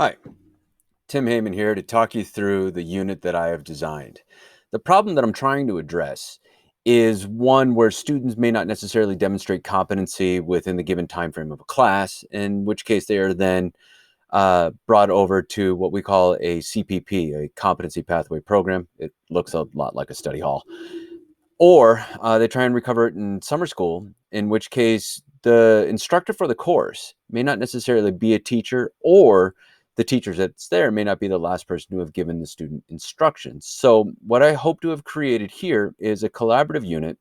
Hi, Tim Heyman here to talk you through the unit that I have designed. The problem that I'm trying to address is one where students may not necessarily demonstrate competency within the given time frame of a class, in which case they are then brought over to what we call a CPP, a Competency Pathway Program. It looks a lot like a study hall. Or they try and recover it in summer school, in which case the instructor for the course may not necessarily be a teacher, or the teacher that's there may not be the last person to have given the student instructions. So what I hope to have created here is a collaborative unit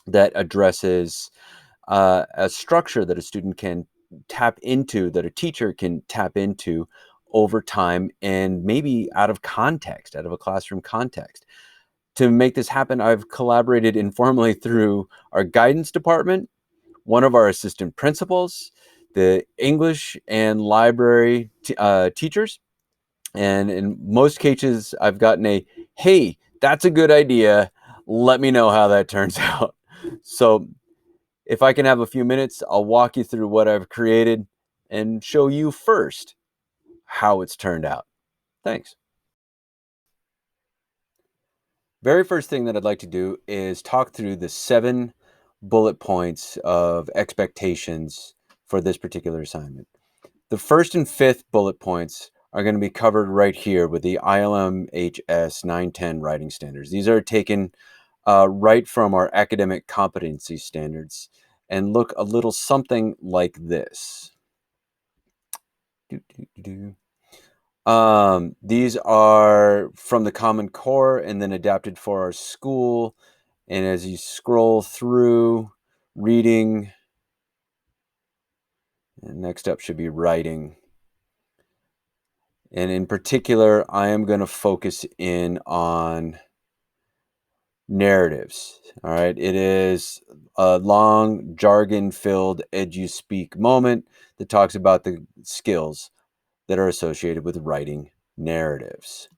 that addresses a structure that a student can tap into, that a teacher can tap into over time, and maybe out of context, out of a classroom context. To make this happen, I've collaborated informally through our guidance department, one of our assistant principals, the English and library teachers. And in most cases, I've gotten a, hey, that's a good idea. Let me know how that turns out. So if I can have a few minutes, I'll walk you through what I've created and show you first how it's turned out. Thanks. Very first thing that I'd like to do is talk through the 7 bullet points of expectations for this particular assignment. The first and fifth bullet points are going to be covered right here with the ILMHS 910 writing standards. These are taken right from our academic competency standards and look a little something like this. These are from the Common Core and then adapted for our school. And as you scroll through reading, and next up should be writing. And in particular, I am going to focus in on narratives. All right. It is a long, jargon-filled edu-speak moment that talks about the skills that are associated with writing narratives.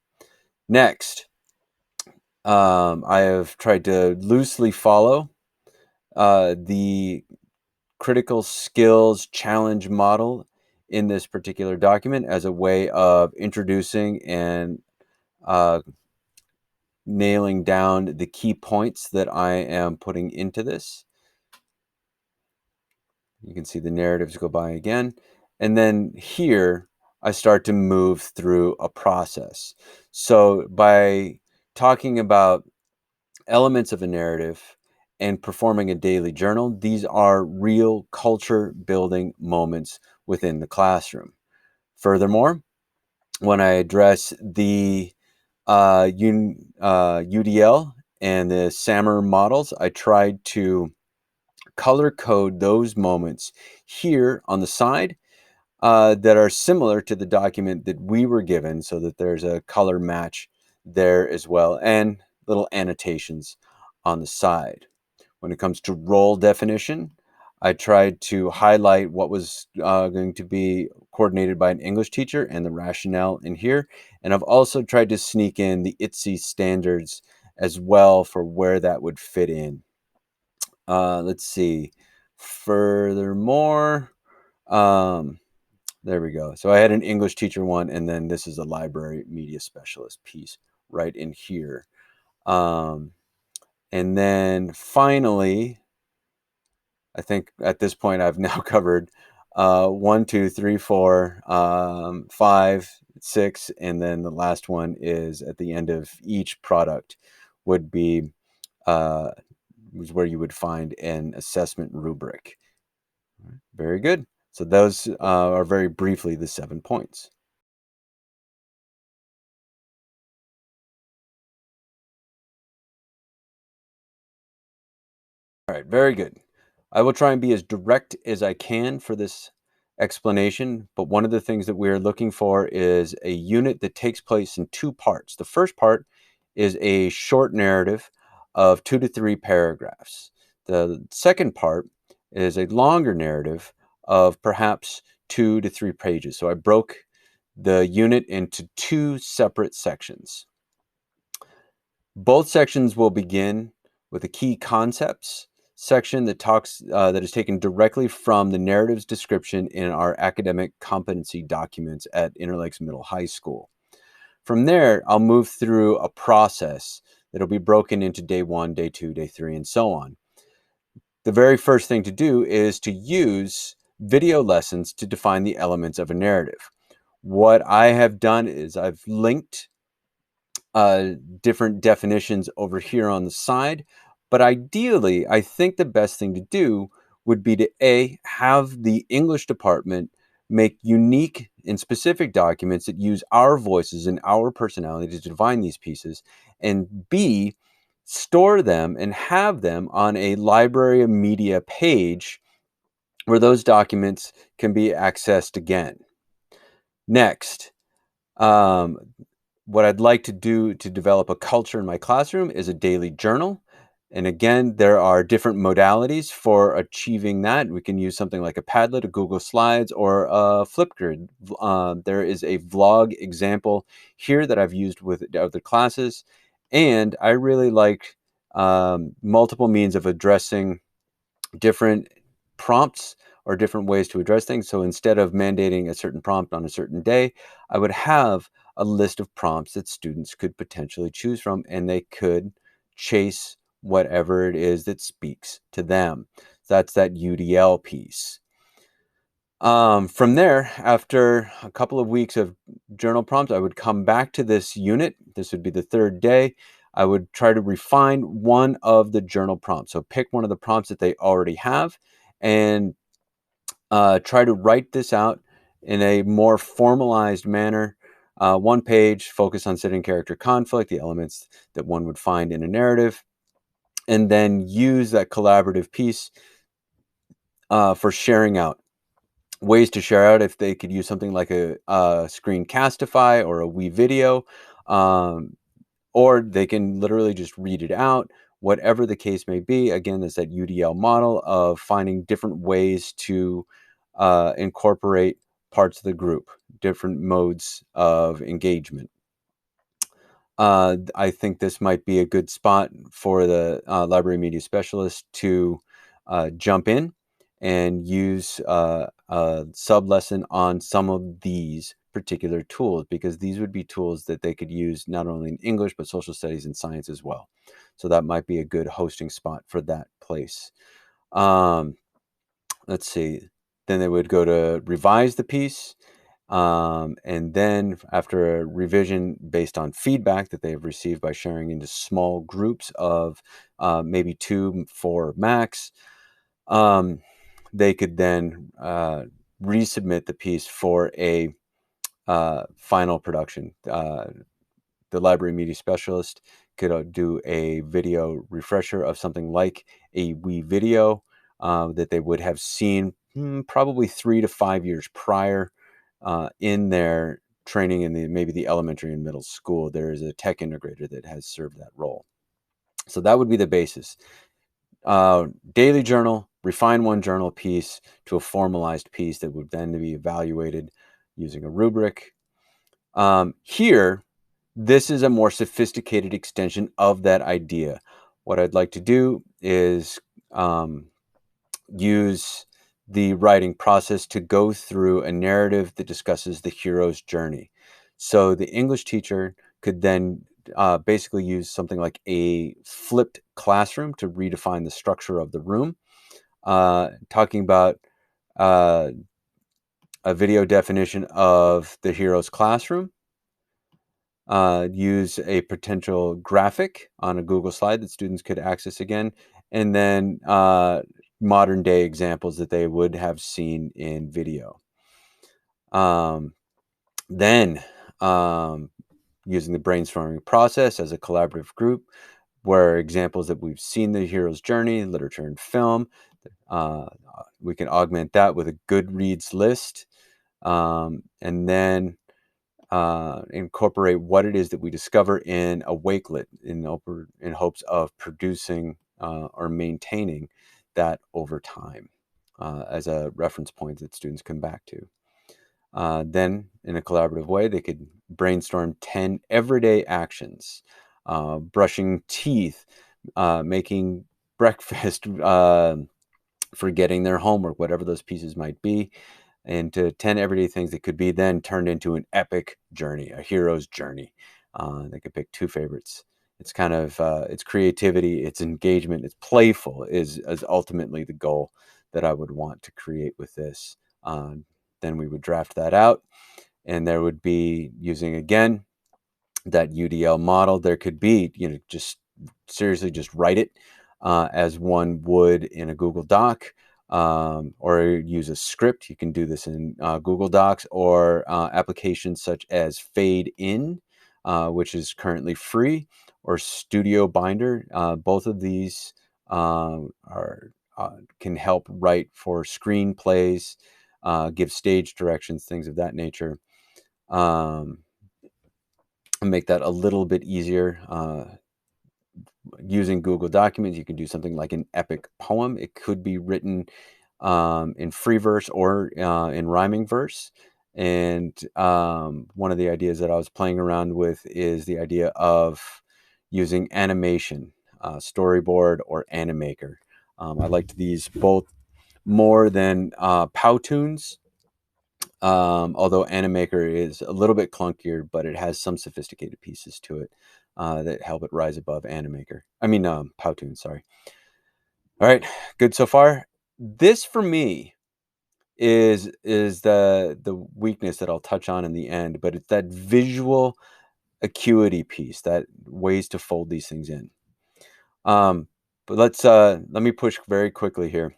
Next, I have tried to loosely follow the critical skills challenge model in this particular document as a way of introducing and nailing down the key points that I am putting into this. You can see the narratives go by again. And then here, I start to move through a process. So by talking about elements of a narrative and performing a daily journal, these are real culture building moments within the classroom. Furthermore, when I address the UDL and the SAMR models, I tried to color code those moments here on the side that are similar to the document that we were given, so that there's a color match there as well, and little annotations on the side. When it comes to role definition, I tried to highlight what was going to be coordinated by an English teacher and the rationale in here. And I've also tried to sneak in the ITSE standards as well for where that would fit in. Let's see. Furthermore, there we go. So I had an English teacher one, and then this is a library media specialist piece right in here. And then finally, I think at this point I've now covered 1, 2, 3, 4, 5, 6, and then the last one is at the end of each product would be where you would find an assessment rubric. Very good. So those are very briefly the 7 points. All right, very good. I will try and be as direct as I can for this explanation, but one of the things that we're looking for is a unit that takes place in 2 parts. The first part is a short narrative of 2 to 3 paragraphs. The second part is a longer narrative of perhaps 2 to 3 pages. So I broke the unit into 2 separate sections. Both sections will begin with the key concepts section that that is taken directly from the narratives description in our academic competency documents at Interlakes Middle High School. From there, I'll move through a process that'll be broken into day 1, day 2, day 3, and so on. The very first thing to do is to use video lessons to define the elements of a narrative. What I have done is I've linked different definitions over here on the side, but ideally, I think the best thing to do would be to have the English department make unique and specific documents that use our voices and our personalities to define these pieces, and B, store them and have them on a library of media page where those documents can be accessed again. Next, um, what I'd like to do to develop a culture in my classroom is a daily journal. And again, there are different modalities for achieving that. We can use something like a Padlet, a Google Slides, or a Flipgrid. There is a vlog example here that I've used with other classes. And I really like multiple means of addressing different prompts or different ways to address things. So instead of mandating a certain prompt on a certain day, I would have a list of prompts that students could potentially choose from, and they could chase whatever it is that speaks to them. That's that UDL piece. From there, after a couple of weeks of journal prompts, I would come back to this unit. This would be the third day. I would try to refine one of the journal prompts. So pick one of the prompts that they already have and try to write this out in a more formalized manner. One page, focus on setting character conflict, the elements that one would find in a narrative, and then use that collaborative piece for sharing out. Ways to share out, if they could use something like a Screencastify or a WeVideo, or they can literally just read it out, whatever the case may be. Again, there's that UDL model of finding different ways to incorporate parts of the group, different modes of engagement. I think this might be a good spot for the library media specialist to jump in and use a sub-lesson on some of these particular tools, because these would be tools that they could use not only in English, but social studies and science as well. So that might be a good hosting spot for that place. Let's see. Then they would go to revise the piece. And then after a revision based on feedback that they have received by sharing into small groups of maybe 2, 4 max, they could then resubmit the piece for a final production. The library media specialist could do a video refresher of something like a WeVideo that they would have seen probably 3 to 5 years prior in their training in maybe the elementary and middle school. There is a tech integrator that has served that role. So that would be the basis. Daily journal, refine one journal piece to a formalized piece that would then be evaluated using a rubric. Here, this is a more sophisticated extension of that idea. What I'd like to do is use the writing process to go through a narrative that discusses the hero's journey. So the English teacher could then basically use something like a flipped classroom to redefine the structure of the room, talking about a video definition of the hero's classroom, use a potential graphic on a Google slide that students could access again, and then modern day examples that they would have seen in video. Then using the brainstorming process as a collaborative group, where examples that we've seen the hero's journey, literature and film, we can augment that with a Goodreads list, and then incorporate what it is that we discover in a Wakelet in hopes of producing or maintaining that over time as a reference point that students come back to. Then, in a collaborative way, they could brainstorm 10 everyday actions, brushing teeth, making breakfast, for getting their homework, whatever those pieces might be, and to 10 everyday things that could be then turned into an epic journey, a hero's journey. They could pick two favorites. It's kind of it's creativity, it's engagement, it's playful is ultimately the goal that I would want to create with this. Then we would draft that out, and there would be, using again that UDL model, there could be, just seriously just write it as one would in a Google Doc, or use a script. You can do this in Google Docs, or applications such as Fade In, which is currently free, or Studio Binder. Both of these are can help write for screenplays, give stage directions, things of that nature. Make that a little bit easier. Using Google Documents, you can do something like an epic poem. It could be written in free verse or in rhyming verse. And one of the ideas that I was playing around with is the idea of using animation, storyboard, or animaker. I liked these both more than Powtoons, although Animaker is a little bit clunkier, but it has some sophisticated pieces to it that help it rise above Animaker. I mean, Powtoon, sorry. All right, good so far. This for me is the weakness that I'll touch on in the end, but it's that visual acuity piece, that ways to fold these things in. But let me push very quickly here.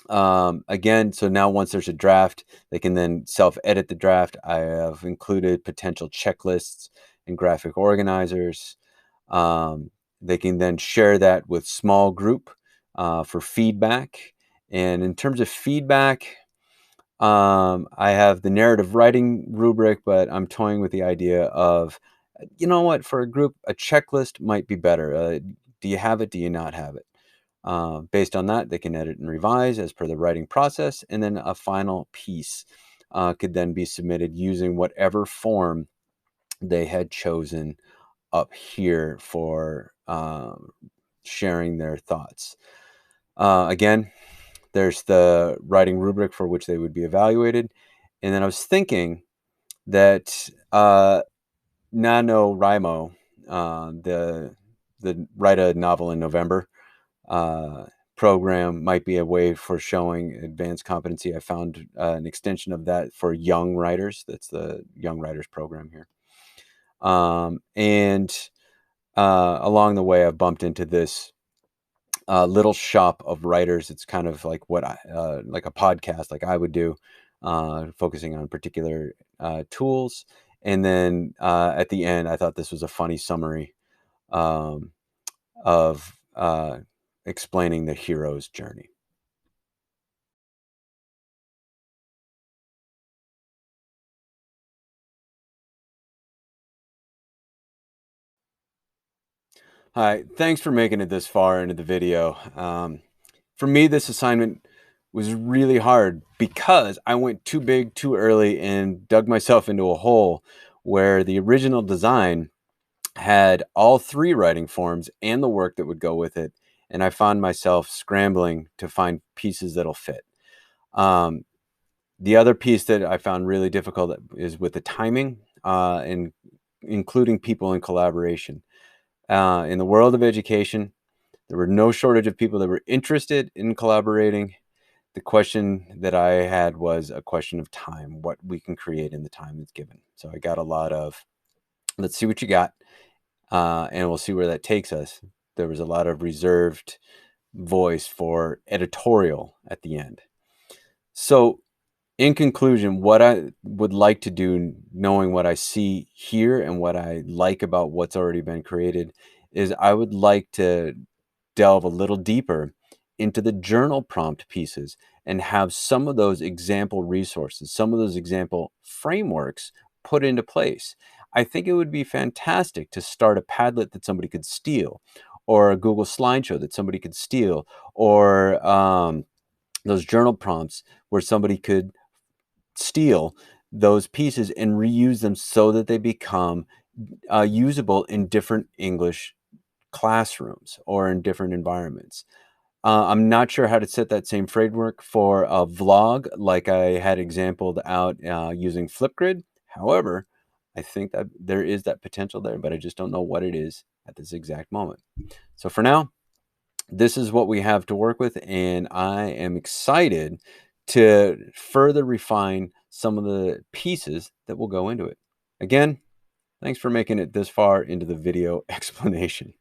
Again, so now once there's a draft, they can then self-edit the draft. I have included potential checklists and graphic organizers. They can then share that with small group for feedback. And in terms of feedback, I have the narrative writing rubric, but I'm toying with the idea of, you know what, for a group, a checklist might be better. Do you have it? Do you not have it? Based on that, they can edit and revise as per the writing process, and then a final piece could then be submitted using whatever form they had chosen up here for sharing their thoughts. Again, there's the writing rubric for which they would be evaluated. And then I was thinking that NaNoWriMo, the Write a Novel in November program, might be a way for showing advanced competency. I found an extension of that for young writers. That's the Young Writers program here. And along the way, I've bumped into this little shop of writers. It's kind of like what like a podcast, like I would do, focusing on particular tools. And then at the end, I thought this was a funny summary of explaining the hero's journey. Hi, thanks for making it this far into the video. For me, this assignment was really hard because I went too big too early and dug myself into a hole where the original design had all three writing forms and the work that would go with it. And I found myself scrambling to find pieces that'll fit. The other piece that I found really difficult is with the timing and including people in collaboration. In the world of education, there were no shortage of people that were interested in collaborating. The question that I had was a question of time, what we can create in the time that's given. So I got a lot of, let's see what you got, and we'll see where that takes us. There was a lot of reserved voice for editorial at the end. So in conclusion, what I would like to do, knowing what I see here and what I like about what's already been created, is I would like to delve a little deeper into the journal prompt pieces and have some of those example resources, some of those example frameworks put into place. I think it would be fantastic to start a Padlet that somebody could steal, or a Google slideshow that somebody could steal, or those journal prompts where somebody could steal those pieces and reuse them so that they become usable in different English classrooms or in different environments. I'm not sure how to set that same framework for a vlog like I had exampled out using Flipgrid. However, I think that there is that potential there, but I just don't know what it is at this exact moment. So for now, this is what we have to work with, and I am excited to further refine some of the pieces that will go into it. Again, thanks for making it this far into the video explanation.